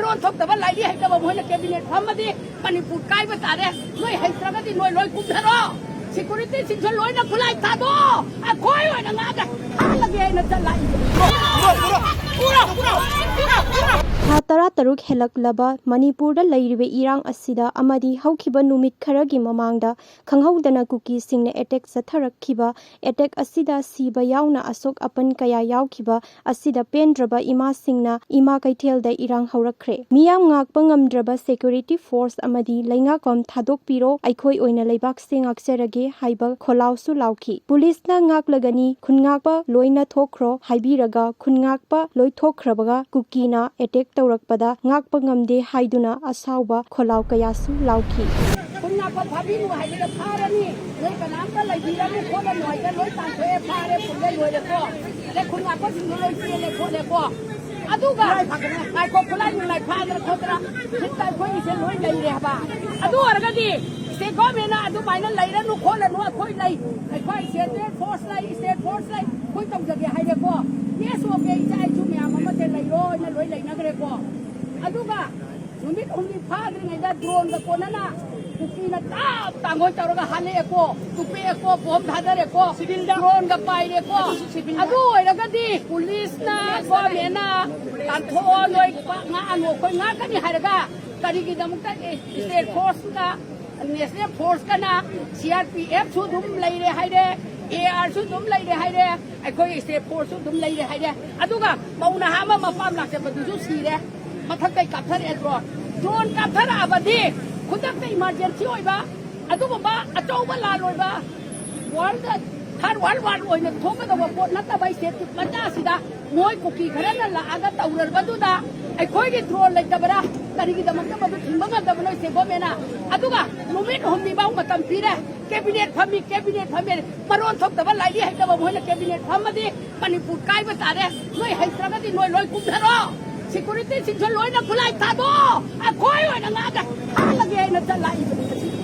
ꯃꯔꯣꯟ ꯊꯣꯛꯇꯕ ꯂꯥꯏꯔꯤ ꯍꯩꯇꯕ ꯃꯣꯏꯅ ꯀꯦꯕꯤꯅꯦꯠ ꯐꯝꯃꯗꯤ ꯃꯅꯤꯄꯨꯔ ꯀꯥꯏꯕ ꯇꯥꯔꯦ ꯅꯣꯏ ꯍꯩꯇ꯭ꯔꯒꯗꯤ ꯅꯣꯏ ꯂꯣꯏ ꯀꯨꯝꯊꯔꯣ ꯁꯦꯀꯨꯔꯤꯇꯤꯁꯤꯡꯁꯨ ꯂꯣꯏꯅ ꯈꯨꯠꯂꯥꯏ ꯊꯥꯗꯣ ꯑꯩꯈꯣꯏ ꯑꯣꯏꯅ ꯉꯥꯛꯒ ꯍꯥꯜꯂꯒꯦ ꯍꯥꯏꯅ ꯆꯠꯂꯛꯏ ꯊꯥ 13 ꯍꯦꯜꯂꯛꯂꯕ ꯃꯅꯤꯄꯨꯔꯗ ꯂꯩꯔꯤꯕ ꯏꯔꯥꯡ ꯑꯁꯤꯗ ꯑꯃꯗꯤ ꯍꯧꯈꯤꯕ ꯅꯨꯃꯤꯠ ꯈꯔꯒꯤ ꯃꯃꯥꯡꯗ ꯈꯪꯍꯧꯗꯅ ꯀꯨꯀꯤꯁꯤꯡꯅ ꯑꯦꯇꯦꯛ ꯆꯠꯊꯔꯛꯈꯤꯕ ꯑꯦꯇꯦꯛ ꯑꯁꯤꯗ ꯁꯤꯕ ꯌꯥꯎꯅ ꯑꯁꯣꯛ ꯑꯄꯟ ꯀꯌꯥ ꯌꯥꯎꯈꯤꯕ ꯑꯁꯤꯗ ꯄꯦꯟꯗ꯭ꯔꯕ ꯏꯃꯥꯁꯤꯡꯅ ꯏꯃꯥ ꯀꯩꯊꯦꯜꯗ ꯏꯔꯥꯡ ꯍꯧꯔꯛꯈ꯭रे ꯃꯤꯌꯥꯝ ꯉꯥꯛꯄ ꯉꯝꯗ꯭ꯔꯕ ꯁꯦꯀ꯭ꯌꯨꯔꯤꯇꯤ ꯐꯣꯔꯁ ꯑꯃꯗꯤ ꯂꯩꯉꯥꯛꯐꯝ ꯊꯥꯗꯣꯛꯄꯤꯔꯣ ꯑꯩꯈꯣꯏ ꯑꯣꯏꯅ ꯂꯩꯕꯥꯛꯁꯦ ꯉꯥꯛꯆꯔꯒꯦ ꯍꯥꯏꯕ ꯈꯣꯜꯂꯥꯎꯁꯨ ꯂꯥꯎꯈꯤ ꯄꯨꯂꯤꯁꯅ ꯉꯥꯛꯂꯒꯅꯤ ꯈꯨꯟꯉꯥꯛꯄ ꯂꯣꯏꯅ ꯊꯣꯛꯈ꯭ꯔꯣ ꯍꯥꯏꯕꯤꯔꯒ ꯈꯨꯟꯉꯥꯛꯄ ꯂꯣꯏꯊꯣꯛꯈ꯭ꯔꯕꯒ ꯀꯨꯀꯤꯅ ꯑꯦꯇꯦꯛ ꯇꯧꯔꯛꯄꯗ ꯉꯥꯛꯄ ꯉꯝꯗꯦ ꯍꯥꯏꯗꯨꯅ ꯑꯁꯥꯎꯕ ꯈꯣꯜꯂꯥꯎ ꯀꯌꯥꯁꯨ ꯂꯥꯎꯈꯤ ꯈꯨꯟꯉꯥꯛꯄ ꯐꯥꯕꯤꯅꯨ ꯍꯥꯏꯕꯗ ꯐꯥꯔꯅꯤ ꯅꯣꯏ ꯀꯅꯥꯝꯇ ꯂꯩꯕꯤꯔꯅꯨ ꯈꯣꯠꯂꯅꯨ ꯍꯥꯏꯕ ꯂꯣꯏ ꯇꯥꯟꯊꯣꯛꯑꯦ ꯐꯥꯔꯦ ꯄꯨꯜꯂꯦ ꯂꯣꯏꯔꯦꯀꯣ ꯑꯗꯩ ꯈꯨꯟꯉꯥꯛꯄꯁꯤꯡꯗꯨ ꯂꯣꯏ ꯆꯦꯜꯂꯦ ꯈꯣꯠꯂꯦꯀꯣ ꯑꯗꯨꯒ ꯉꯥꯏꯈꯣ ꯈꯨꯠꯂꯥꯏ ꯅꯨꯡꯂꯥꯏ ꯐꯥꯗꯅ ꯈꯣꯠꯇꯅ ꯁꯤꯠꯇ ꯑꯩꯈꯣꯏꯒꯤꯁꯦ ꯂꯣꯏ ꯂꯩꯔꯦ ꯍꯥꯏꯕ ꯑꯗꯨ ꯑꯣꯏꯔꯒꯗꯤ ꯁ꯭ꯇꯦꯠ ꯒꯣꯔꯃꯦꯟꯅ ꯑꯗꯨꯃꯥꯏꯅ ꯂꯩꯔꯅꯨ ꯈꯣꯠꯂꯅꯨ ꯑꯩꯈꯣꯏ ꯂꯩ ꯑꯩꯈꯣꯏ ꯁꯦꯟꯇ꯭ꯔꯦꯜ ꯐꯣꯔꯁ ꯂꯩ ꯁ꯭ꯇꯦꯠ ꯐꯣꯔꯁ ꯂꯩ ꯑꯩꯈꯣꯏ ꯇꯧꯖꯒꯦ ꯍꯥꯏꯔꯦꯀꯣ ꯀꯦꯁ ꯑꯣꯀꯦ ꯏꯆꯥ ꯏꯁꯨ ꯃꯌꯥꯝ ꯑꯃꯁꯦ ꯂꯩꯔꯣꯏꯅ ꯂꯣꯏ ꯂꯩꯅꯈ꯭ꯔꯦꯀꯣ ꯑꯗꯨꯒ ꯅꯨꯃꯤꯠ ꯍꯨꯝꯅꯤ ꯐꯥꯗ꯭ꯔꯤꯉꯩꯗ ꯗ꯭ꯔꯣꯟꯒ ꯀꯣꯟꯅꯅ ꯀꯨꯀꯤꯅ ꯇꯥꯞ ꯇꯥꯡꯒꯣꯏ ꯇꯧꯔꯒ ꯍꯥꯜꯂꯛꯑꯦꯀꯣ ꯇꯨꯞꯄꯦꯑꯦꯀꯣ ꯕꯣꯝ ꯊꯥꯗꯔꯦꯀꯣ ꯗ꯭ꯔꯣꯟꯒ ꯄꯥꯏꯔꯦꯀꯣ ꯑꯗꯨ ꯑꯣꯏꯔꯒꯗꯤ ꯄꯨꯂꯤꯁꯅ ꯒꯣꯔꯃꯦꯟꯅ ꯇꯥꯟꯊꯣꯛꯑꯣ ꯅꯣꯏ ꯉꯥꯛꯑꯅꯨ ꯑꯩꯈꯣꯏ ꯉꯥꯛꯀꯅꯤ ꯍꯥꯏꯔꯒ ꯀꯔꯤꯒꯤꯗꯃꯛꯇ ꯁ꯭ꯇꯦꯠ ꯐꯣꯔꯁꯀ ꯅꯦꯁꯅꯦꯜ ꯐꯣꯔꯁꯀꯅ CRPF ꯁꯨ ꯑꯗꯨꯝ ꯂꯩꯔꯦ ꯍꯥꯏꯔꯦ AR ꯁꯨ ꯑꯗꯨꯝ ꯂꯩꯔꯦ ꯍꯥꯏꯔꯦ ꯑꯩꯈꯣꯏ ꯁ꯭ꯇꯦꯠ ꯐꯣꯔꯁꯁꯨ ꯑꯗꯨꯝ ꯂꯩꯔꯦ ꯍꯥꯏꯔꯦ ꯑꯗꯨꯒ ꯃꯧ ꯅꯍꯥ ꯑꯃ ꯃꯄꯥꯝ ꯂꯥꯛꯆꯕꯗꯨꯁꯨ ꯁꯤꯔꯦ ꯃꯊꯛꯇꯩ ꯀꯥꯞꯊꯔꯛꯑꯦ ꯗ꯭ꯔꯣꯟ ꯀꯥꯞꯊꯔꯛꯑꯕꯗꯤ ꯈꯨꯗꯛꯇ ꯏꯃꯥꯔꯖꯦꯟꯁꯤ ꯑꯣꯏꯕ ꯑꯗꯨꯒꯨꯝꯕ ꯑꯆꯧꯕ ꯂꯥꯟ ꯑꯣꯏꯕ ꯋꯥꯔꯜꯗ ꯊꯥꯔꯠ ꯋꯥꯔꯜ ꯋꯥꯔ ꯑꯣꯏꯅ ꯊꯣꯛꯀꯗꯕ ꯄꯣꯠ ꯅꯠꯇꯕ ꯁ꯭ꯇꯦꯠ ꯃꯆꯥꯁꯤꯗ ꯃꯣꯏ ꯀꯨꯀꯤ ꯈꯔꯅ ꯂꯥꯛꯑꯒ ꯇꯧꯔꯕꯗꯨꯗ ꯑꯩꯈꯣꯏꯒꯤ ꯗ꯭ꯔꯣꯟ ꯂꯩꯇꯕꯔꯥ ꯀꯔꯤꯒꯤꯗꯃꯛꯇ ꯃꯗꯨ ꯊꯤꯡꯕ ꯉꯝꯗꯕꯅꯣ ꯁ꯭ꯇꯦꯠ ꯒꯣꯔꯃꯦꯟꯅ ꯑꯗꯨꯒ ꯅꯨꯃꯤꯠ ꯍꯨꯝꯅꯤꯐꯥꯎ ꯃꯇꯝ ꯄꯤꯔꯦ ꯀꯦꯕꯤꯅꯦꯠ ꯐꯝꯃꯤ ꯃꯔꯣꯟ ꯊꯣꯛꯇꯕ ꯂꯥꯏꯔꯤ ꯍꯩꯇꯕ ꯃꯣꯏꯅ ꯀꯦꯕꯤꯅꯦꯠ ꯐꯝꯃꯗꯤ ꯃꯅꯤꯄꯨꯔ ꯀꯥꯏꯕ ꯇꯥꯔꯦ ꯅꯣꯏ ꯍꯩꯇ꯭ꯔꯒꯗꯤ ꯅꯣꯏ ꯂꯣꯏ ꯀꯨꯝꯊꯔꯣ ꯁꯦꯀꯨꯔꯤꯇꯤꯁꯤꯡꯁꯨ ꯂꯣꯏꯅ ꯈꯨꯠꯂꯥꯏ ꯊꯥꯗꯣ ꯑꯩꯈꯣꯏ ꯑꯣꯏꯅ ꯉꯥꯛꯒ ꯍꯥꯜꯂꯒꯦ ꯍꯥꯏꯅ ꯆꯠꯂꯛꯏꯕꯅꯤ